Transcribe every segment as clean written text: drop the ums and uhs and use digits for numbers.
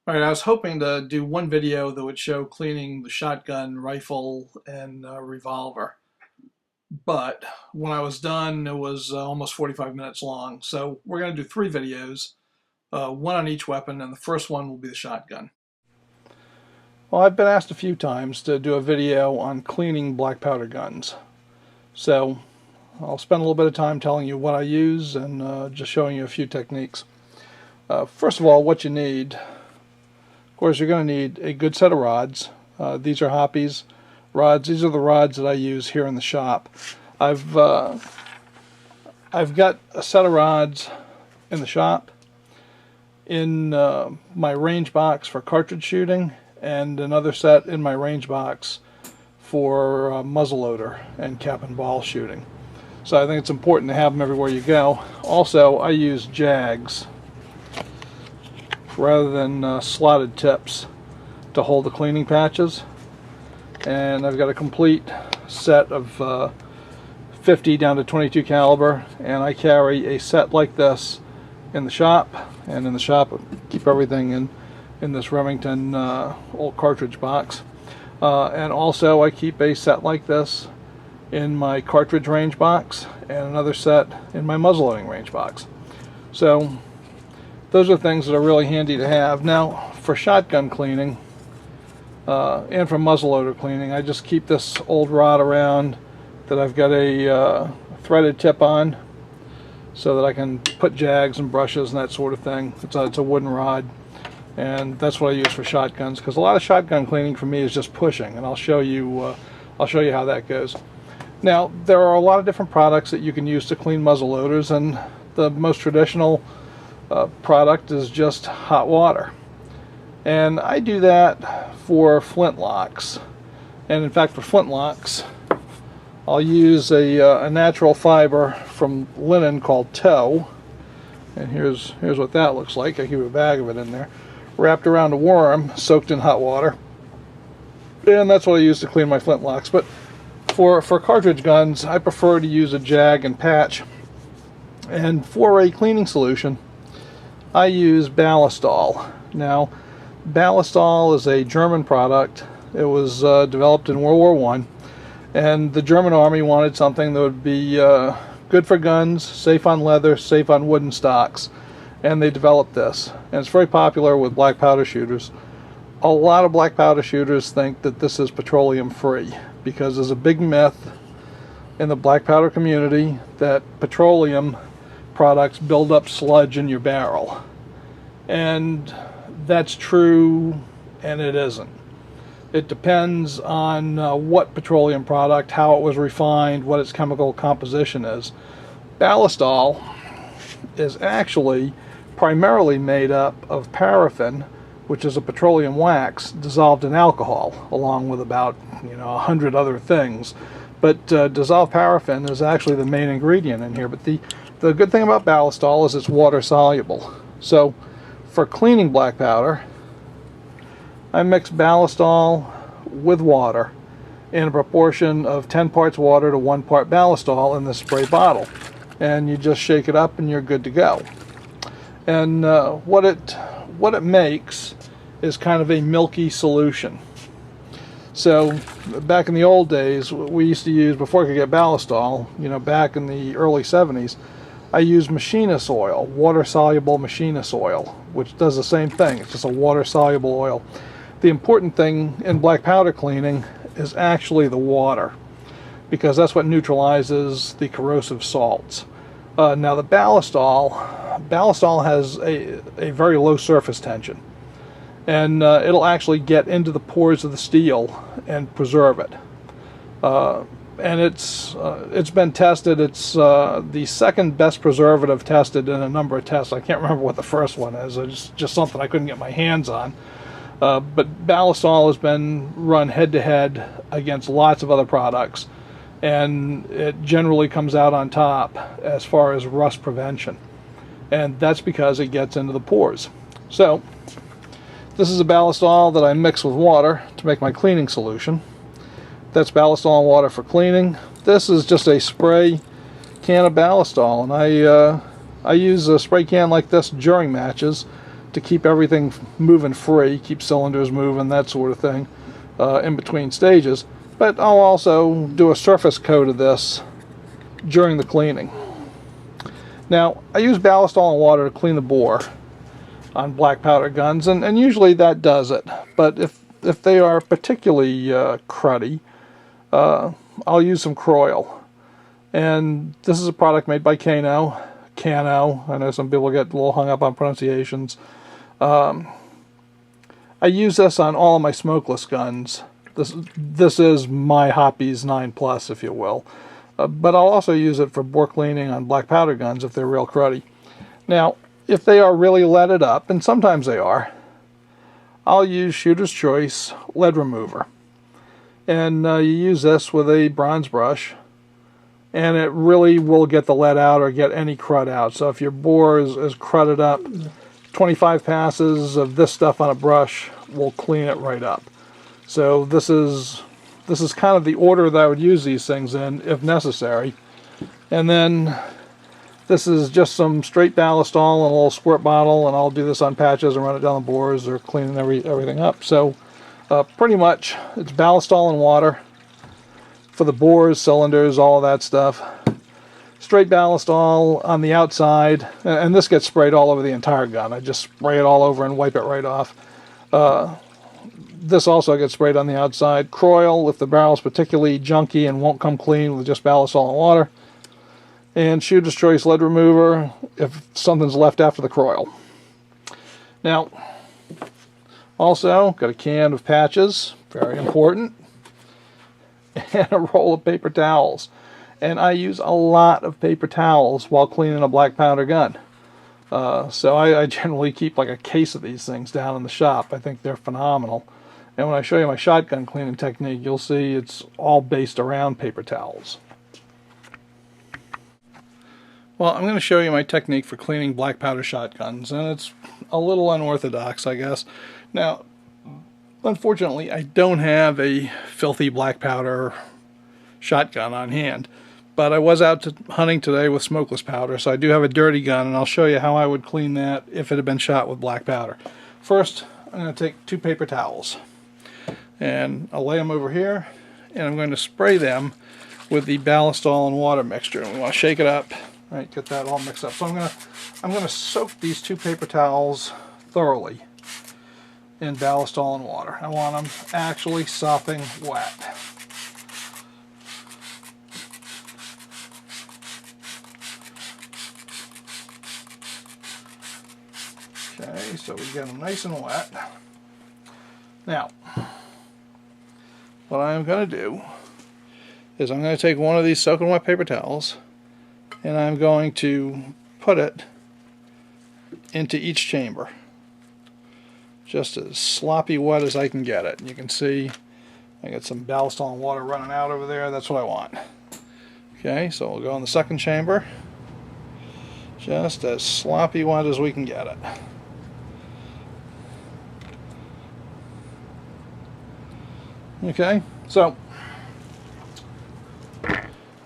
All right, I was hoping to do one video that would show cleaning the shotgun, rifle, and revolver. But when I was done, it was almost 45 minutes long. So we're going to do three videos, one on each weapon, and the first one will be the shotgun. Well, I've been asked a few times to do a video on cleaning black powder guns. So I'll spend a little bit of time telling you what I use and just showing you a few techniques. First of all, what you need. Of course, you're going to need a good set of rods. These are Hoppe's rods. These are the rods that I use here in the shop. I've got a set of rods in the shop, in my range box for cartridge shooting, and another set in my range box for muzzleloader and cap and ball shooting. So I think it's important to have them everywhere you go. Also, I use jags rather than slotted tips to hold the cleaning patches, and I've got a complete set of 50 down to 22 caliber, and I carry a set like this in the shop. And in the shop I keep everything in this Remington old cartridge box, and also I keep a set like this in my cartridge range box and another set in my muzzleloading range box. So those are things that are really handy to have. Now, for shotgun cleaning and for muzzleloader cleaning, I just keep this old rod around that I've got a threaded tip on so that I can put jags and brushes and that sort of thing. It's a wooden rod, and that's what I use for shotguns, because a lot of shotgun cleaning for me is just pushing, and I'll show you how that goes. Now, there are a lot of different products that you can use to clean muzzleloaders, and the most traditional product is just hot water, and I do that for flintlocks. And in fact, for flintlocks, I'll use a natural fiber from linen called tow, and here's what that looks like. I keep a bag of it in there, wrapped around a worm, soaked in hot water, and that's what I use to clean my flintlocks. But for cartridge guns, I prefer to use a jag and patch, and for a cleaning solution, I use Ballistol. Now, Ballistol is a German product. It was developed in World War I, and the German Army wanted something that would be good for guns, safe on leather, safe on wooden stocks, and they developed this. And it's very popular with black powder shooters. A lot of black powder shooters think that this is petroleum free, because there's a big myth in the black powder community that petroleum products build up sludge in your barrel, and that's true and it isn't. It depends on what petroleum product, how it was refined, what its chemical composition is. Ballistol is actually primarily made up of paraffin, which is a petroleum wax dissolved in alcohol, along with about 100 other things. But dissolved paraffin is actually the main ingredient in here. But the good thing about Ballistol is it's water soluble. So for cleaning black powder, I mix Ballistol with water in a proportion of 10 parts water to 1 part Ballistol in this spray bottle. And you just shake it up and you're good to go. And what it makes is kind of a milky solution. So back in the old days, we used to use, before I could get Ballistol, back in the early 70s, I used machinist oil, water-soluble machinist oil, which does the same thing. It's just a water-soluble oil. The important thing in black powder cleaning is actually the water, because that's what neutralizes the corrosive salts. Now the Ballistol has a very low surface tension, and it'll actually get into the pores of the steel and preserve it. And it's been tested. It's the second best preservative tested in a number of tests. I can't remember what the first one is. It's just something I couldn't get my hands on. But Ballistol has been run head-to-head against lots of other products, and it generally comes out on top as far as rust prevention. And that's because it gets into the pores. So this is a Ballistol that I mix with water to make my cleaning solution. That's Ballistol and water for cleaning. This is just a spray can of Ballistol, and I use a spray can like this during matches to keep everything moving free, keep cylinders moving, that sort of thing, in between stages. But I'll also do a surface coat of this during the cleaning. Now, I use ballast oil and water to clean the bore on black powder guns, and usually that does it. But if they are particularly cruddy, I'll use some Croil. And this is a product made by Cano. I know some people get a little hung up on pronunciations. I use this on all of my smokeless guns. This is my Hoppe's 9+, if you will. But I'll also use it for bore cleaning on black powder guns if they're real cruddy. Now, if they are really leaded up, and sometimes they are, I'll use Shooter's Choice lead remover. And you use this with a bronze brush, and it really will get the lead out or get any crud out. So if your bore is crudded up, 25 passes of this stuff on a brush will clean it right up. So this is kind of the order that I would use these things in if necessary. And then this is just some straight ballast oil in a little squirt bottle, and I'll do this on patches and run it down the bores or cleaning everything up. So pretty much it's ballast oil and water for the bores, cylinders, all of that stuff. Straight ballast oil on the outside, and this gets sprayed all over the entire gun. I just spray it all over and wipe it right off. This also gets sprayed on the outside. Croil if the barrel is particularly junky and won't come clean with just ballast oil and water. And Shooter's Choice lead remover if something's left after the Croil. Now, also got a can of patches, very important, and a roll of paper towels. And I use a lot of paper towels while cleaning a black powder gun. So I generally keep like a case of these things down in the shop. I think they're phenomenal. And when I show you my shotgun cleaning technique, you'll see it's all based around paper towels. Well, I'm going to show you my technique for cleaning black powder shotguns, and it's a little unorthodox, I guess. Now, unfortunately, I don't have a filthy black powder shotgun on hand, but I was out hunting today with smokeless powder, so I do have a dirty gun, and I'll show you how I would clean that if it had been shot with black powder. First, I'm going to take 2 paper towels, and I'll lay them over here, and I'm going to spray them with the ballast oil and water mixture. And we want to shake it up, right? Get that all mixed up. So I'm going to soak these 2 paper towels thoroughly in ballast oil and water. I want them actually sopping wet. Okay, so we get them nice and wet. Now, what I'm going to do is I'm going to take one of these soaking wet paper towels, and I'm going to put it into each chamber, just as sloppy wet as I can get it. You can see I got some ballast oil and water running out over there. That's what I want. Okay, so we'll go in the second chamber, just as sloppy wet as we can get it. Okay, so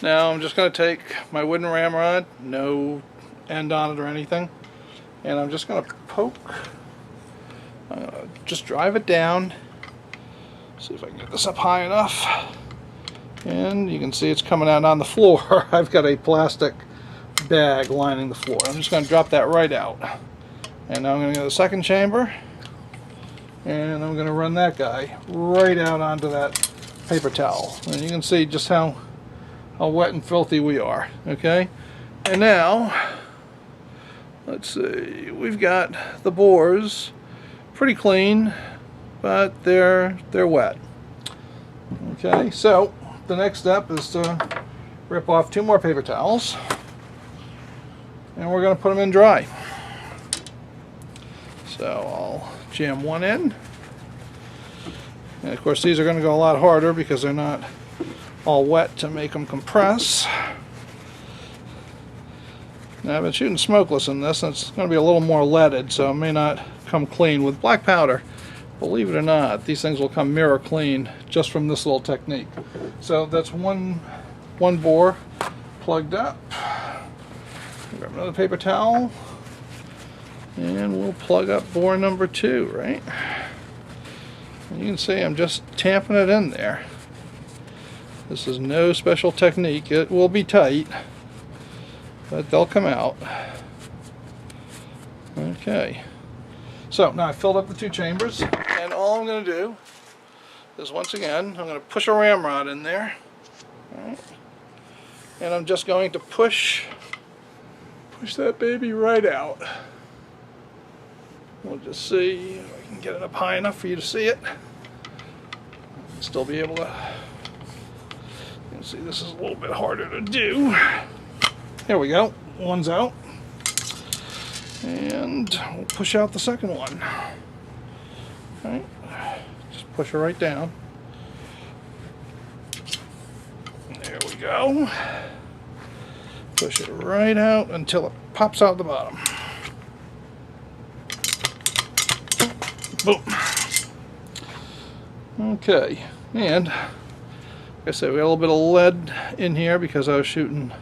now I'm just going to take my wooden ramrod, no end on it or anything, and I'm just going to poke, just drive it down, see if I can get this up high enough, and you can see it's coming out on the floor. I've got a plastic bag lining the floor. I'm just going to drop that right out, and now I'm going to go to the second chamber, and I'm going to run that guy right out onto that paper towel. And you can see just how wet and filthy we are. Okay, and now let's see, we've got the bores pretty clean, but they're wet. Okay, so the next step is to rip off 2 more paper towels, and we're going to put them in dry. So I'll jam one in, and of course these are going to go a lot harder because they're not all wet to make them compress. Now I've been shooting smokeless in this, and it's going to be a little more leaded, so it may not come clean. With black powder, believe it or not, these things will come mirror clean just from this little technique. So that's one bore plugged up. Grab another paper towel, And we'll plug up bore number 2, right? And you can see I'm just tamping it in there. This is no special technique. It will be tight, but they'll come out. Okay. So now I filled up the 2 chambers, and all I'm going to do is, once again, I'm going to push a ramrod in there. All right. And I'm just going to push that baby right out. We'll just see if I can get it up high enough for you to see it. Still be able to. You can see this is a little bit harder to do. There we go. One's out. And we'll push out the second one. All right. Just push it right down. There we go. Push it right out until it pops out the bottom. Boom. Okay, and like I said, we got a little bit of lead in here because I was shooting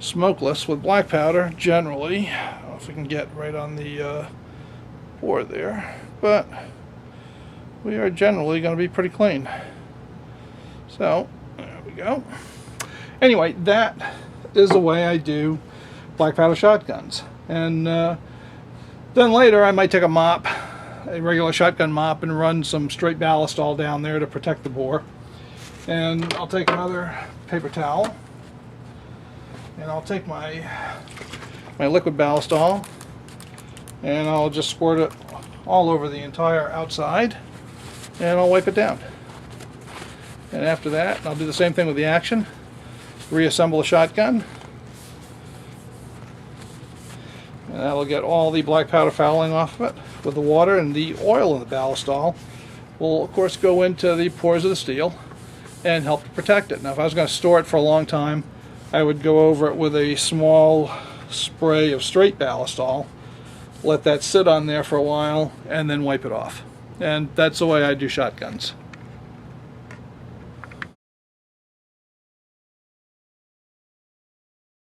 smokeless with black powder generally. I don't know if we can get right on the board there, but we are generally going to be pretty clean. So, there we go. Anyway, that is the way I do black powder shotguns. And then later I might take a mop, a regular shotgun mop, and run some straight ballast all down there to protect the bore. And I'll take another paper towel, and I'll take my liquid ballast all, and I'll just squirt it all over the entire outside, and I'll wipe it down. And after that, I'll do the same thing with the action. Reassemble the shotgun, and that'll get all the black powder fouling off of it with the water, and the oil in the ballast all will of course go into the pores of the steel and help to protect it. Now if I was going to store it for a long time, I would go over it with a small spray of straight ballast all, let that sit on there for a while, and then wipe it off. And that's the way I do shotguns.